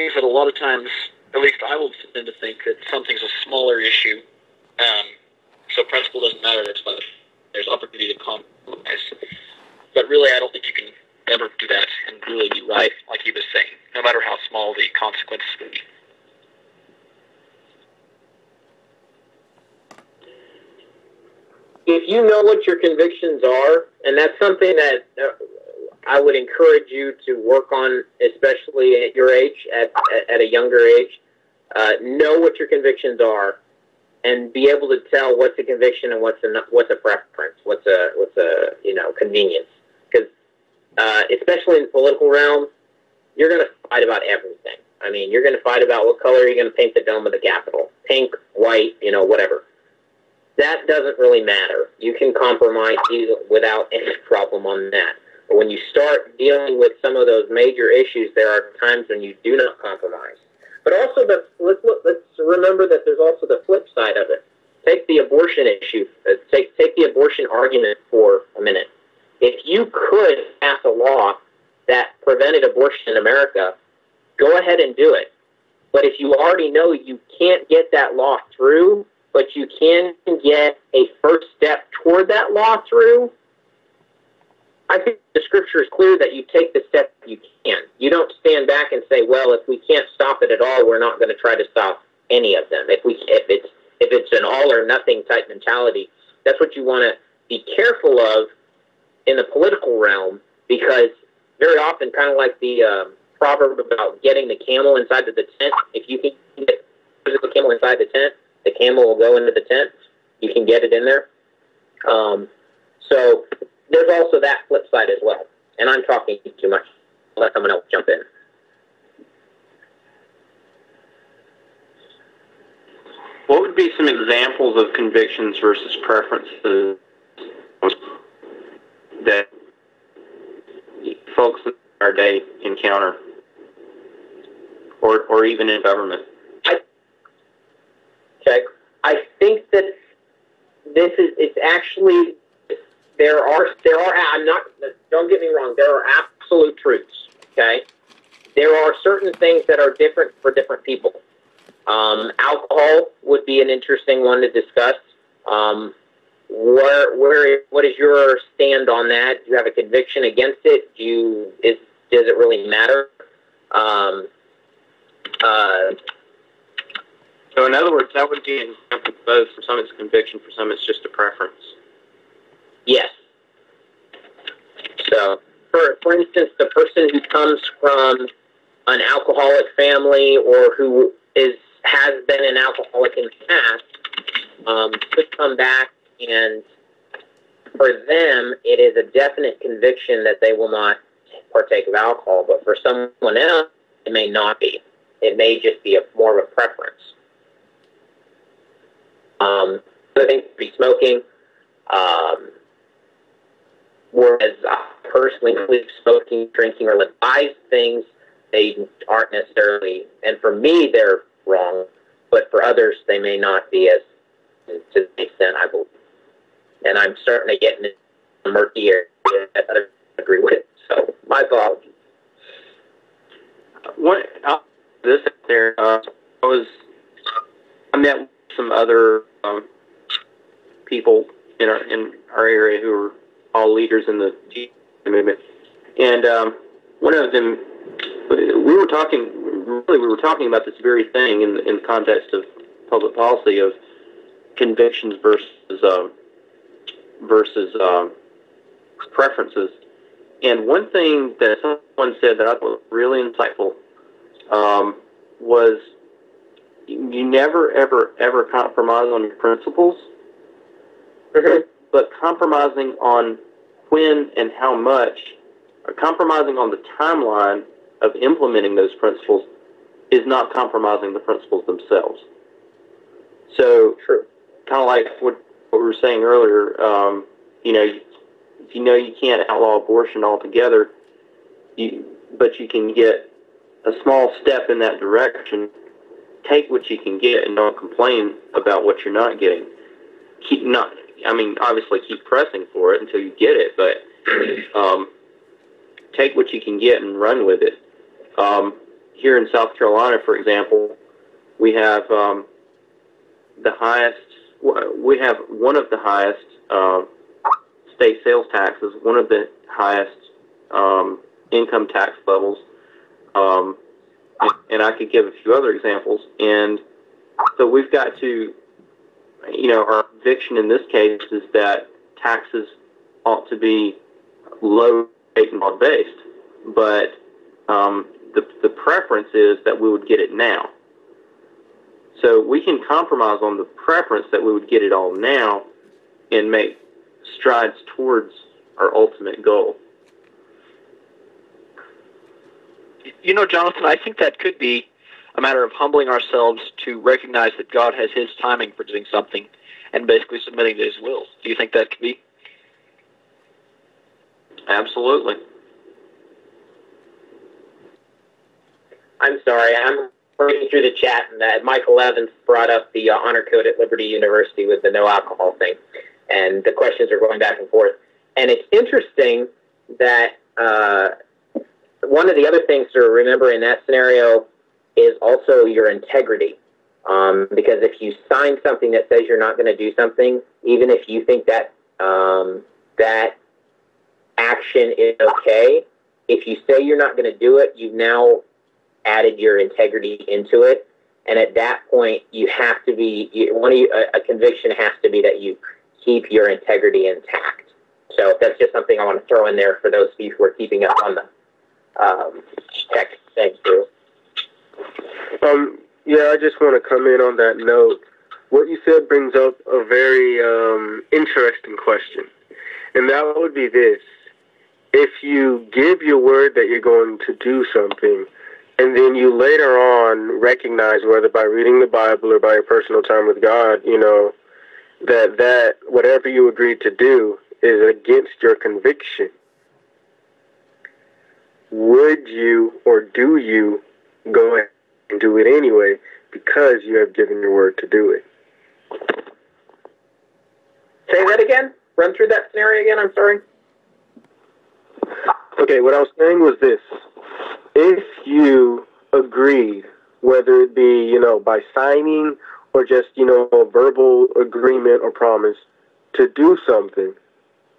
things that a lot of times, at least I will tend to think that something's a smaller issue, so principle doesn't matter. There's opportunity to compromise. But really, I don't think you can ever do that and really be right, like he was saying, no matter how small the consequences would be. If you know what your convictions are, and that's something that I would encourage you to work on, especially at your age, at a younger age, know what your convictions are, and be able to tell what's a conviction and what's a preference, what's a convenience. Because especially in the political realm, you're going to fight about everything. I mean, you're going to fight about what color you're going to paint the dome of the Capitol, pink, white, whatever. That doesn't really matter. You can compromise without any problem on that. But when you start dealing with some of those major issues, there are times when you do not compromise. But also, let's remember that there's also the flip side of it. Take the abortion issue. Take the abortion argument for a minute. If you could pass a law that prevented abortion in America, go ahead and do it. But if you already know you can't get that law through, but you can get a first step toward that law through, I think the scripture is clear that you take the step you can. You don't stand back and say, well, if we can't stop it at all, we're not going to try to stop any of them. If it's an all or nothing type mentality, that's what you want to be careful of in the political realm, because very often, kind of like the proverb about getting the camel inside of the tent, if you can get the camel inside the tent, the camel will go into the tent. You can get it in there. So there's also that flip side as well. And I'm talking too much. I'll let someone else jump in. What would be some examples of convictions versus preferences that folks in our day encounter, or even in government? Okay. I think that it's actually, don't get me wrong, there are absolute truths, okay? There are certain things that are different for different people. Alcohol would be an interesting one to discuss. What is your stand on that? Do you have a conviction against it? Does it really matter? So in other words, that would be an example of both. For some it's conviction, for some it's just a preference. Yes. So, for instance, the person who comes from an alcoholic family or who has been an alcoholic in the past could come back, and for them it is a definite conviction that they will not partake of alcohol, but for someone else it may not be. It may just be more of a preference. I think be smoking, whereas I personally believe smoking, drinking, or legalized things, they aren't necessarily, and for me they're wrong, but for others they may not be as to the extent I believe. And I'm starting to get in a murky area that I don't agree with. So my apologies. I met some other people in our area who are all leaders in the G movement, and one of them, we were talking about this very thing in the context of public policy of convictions versus preferences. And one thing that someone said that I thought was really insightful was you never, ever, ever compromise on your principles, but compromising on when and how much, or compromising on the timeline of implementing those principles is not compromising the principles themselves. So, kind of like what we were saying earlier, if you know you can't outlaw abortion altogether, but you can get a small step in that direction, take what you can get and don't complain about what you're not getting. Obviously keep pressing for it until you get it, but take what you can get and run with it. here in South Carolina, for example, we have we have one of the highest state sales taxes, one of the highest income tax levels, and I could give a few other examples. And so we've got to, our conviction in this case is that taxes ought to be low rate and broad-based, but the preference is that we would get it now. So we can compromise on the preference that we would get it all now and make strides towards our ultimate goal. Jonathan, I think that could be a matter of humbling ourselves to recognize that God has his timing for doing something and basically submitting to his will. Do you think that could be? Absolutely. I'm sorry, I'm reading through the chat, and Michael Evans brought up the honor code at Liberty University with the no alcohol thing, and the questions are going back and forth. And it's interesting that one of the other things to remember in that scenario is also your integrity. Because if you sign something that says you're not going to do something, even if you think that that action is okay, if you say you're not going to do it, you've now added your integrity into it. And at that point, you have to be, a conviction has to be that you keep your integrity intact. So that's just something I want to throw in there for those of you who are keeping up on the text. Thanks, Drew. Yeah, I just want to come in on that note. What you said brings up a very interesting question, and that would be this. If you give your word that you're going to do something, and then you later on recognize, whether by reading the Bible or by your personal time with God, that whatever you agreed to do is against your conviction, would you or do you go ahead and do it anyway because you have given your word to do it? Say that again? Run through that scenario again, I'm sorry. Okay, what I was saying was this. If you agreed, whether it be, by signing or just, a verbal agreement or promise to do something,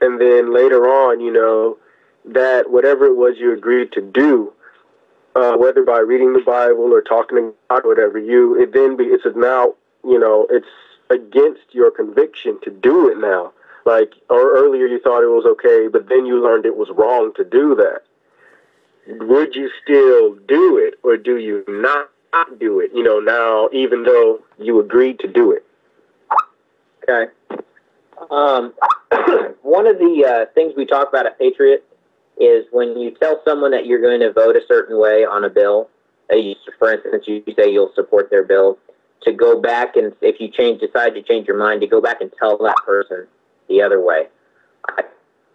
and then later on, that whatever it was you agreed to do, whether by reading the Bible or talking to God, whatever, it's now, it's against your conviction to do it now. Like, or earlier you thought it was okay, but then you learned it was wrong to do that. Would you still do it, or do you not do it, now, even though you agreed to do it? Okay. One of the things we talk about at Patriot is when you tell someone that you're going to vote a certain way on a bill, for instance, you say you'll support their bill, to go back and, if you decide to change your mind, to go back and tell that person the other way. I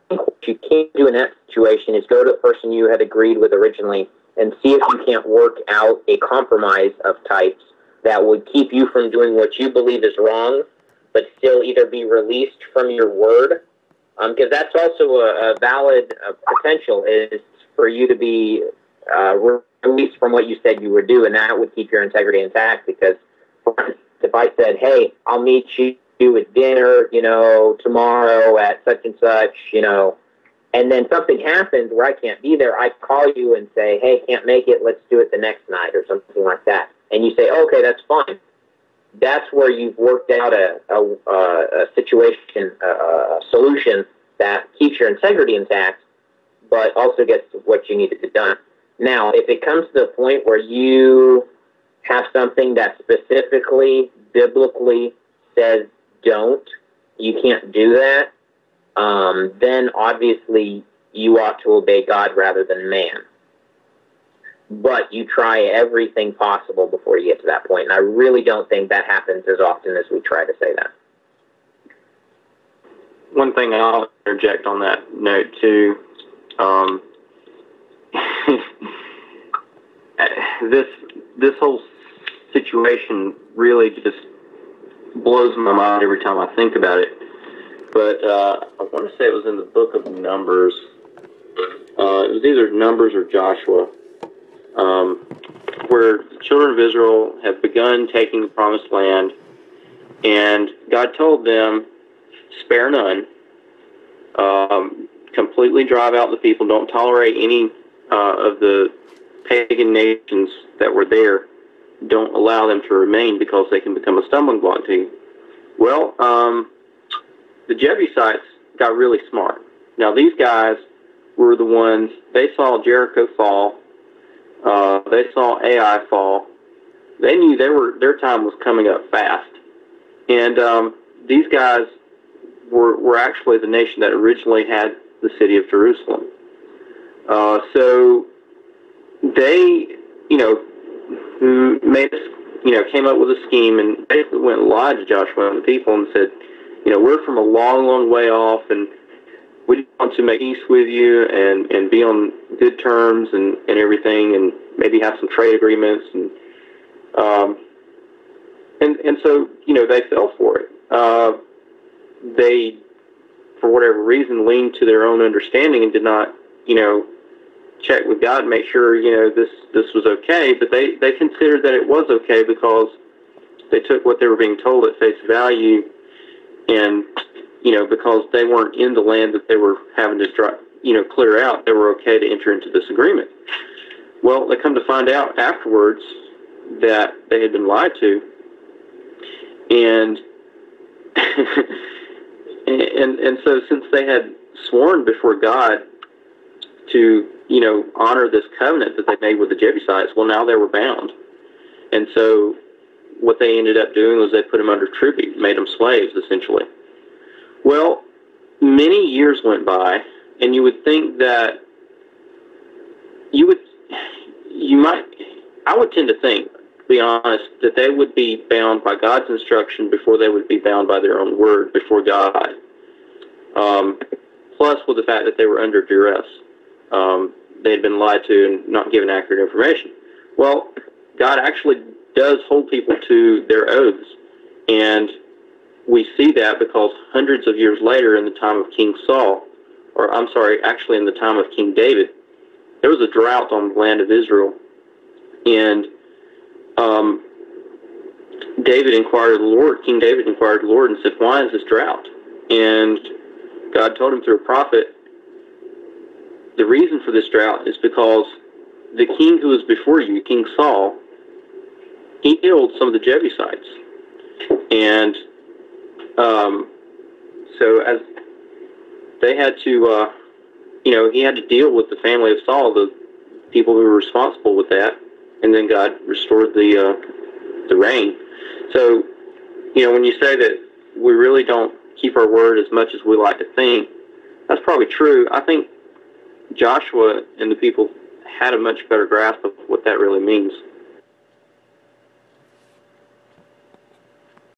think what you can't do in that situation is go to the person you had agreed with originally and see if you can't work out a compromise of types that would keep you from doing what you believe is wrong, but still either be released from your word, because that's also a valid potential, is for you to be released from what you said you would do, and that would keep your integrity intact. Because if I said, hey, I'll meet you at dinner, tomorrow at such and such, and then something happens where I can't be there, I call you and say, hey, can't make it, let's do it the next night or something like that. And you say, okay, that's fine. That's where you've worked out a situation, a solution that keeps your integrity intact, but also gets what you needed to done. Now, if it comes to the point where you have something that specifically, biblically says don't, you can't do that, then obviously you ought to obey God rather than man. But you try everything possible before you get to that point. And I really don't think that happens as often as we try to say that. One thing I'll interject on that note, too. This whole situation really just blows my mind every time I think about it. But I want to say it was in the book of Numbers. It was either Numbers or Joshua. children of Israel have begun taking the promised land, and God told them, spare none, completely drive out the people, don't tolerate any of the pagan nations that were there, don't allow them to remain because they can become a stumbling block to you. Well, the Jebusites got really smart. Now, these guys were the ones, they saw Jericho fall, they saw Ai fall. They knew their time was coming up fast. And these guys were actually the nation that originally had the city of Jerusalem. So they, came up with a scheme and basically went and lied to Joshua and the people and said, we're from a long, long way off, and we want to make peace with you and be on good terms and everything, and maybe have some trade agreements. And so, they fell for it. They, for whatever reason, leaned to their own understanding and did not, check with God and make sure, this was okay. But they considered that it was okay because they took what they were being told at face value, and, because they weren't in the land that they were having to clear out, they were okay to enter into this agreement. Well, they come to find out afterwards that they had been lied to, and and so since they had sworn before God to, honor this covenant that they made with the Jebusites, well, now they were bound. And so what they ended up doing was they put them under tribute, made them slaves, essentially. Well, many years went by, and you would think that I would tend to think, to be honest, that they would be bound by God's instruction before they would be bound by their own word before God. Plus with the fact that they were under duress. They had been lied to and not given accurate information. Well, God actually does hold people to their oaths. And we see that because hundreds of years later, in the time of King Saul, actually in the time of King David, there was a drought on the land of Israel. And King David inquired of the Lord and said, why is this drought? And God told him through a prophet, the reason for this drought is because the king who was before you, King Saul, he killed some of the Jebusites. And so as they had to, he had to deal with the family of Saul, the people who were responsible with that, and then God restored the rain. So, when you say that we really don't keep our word as much as we like to think, that's probably true. I think Joshua and the people had a much better grasp of what that really means.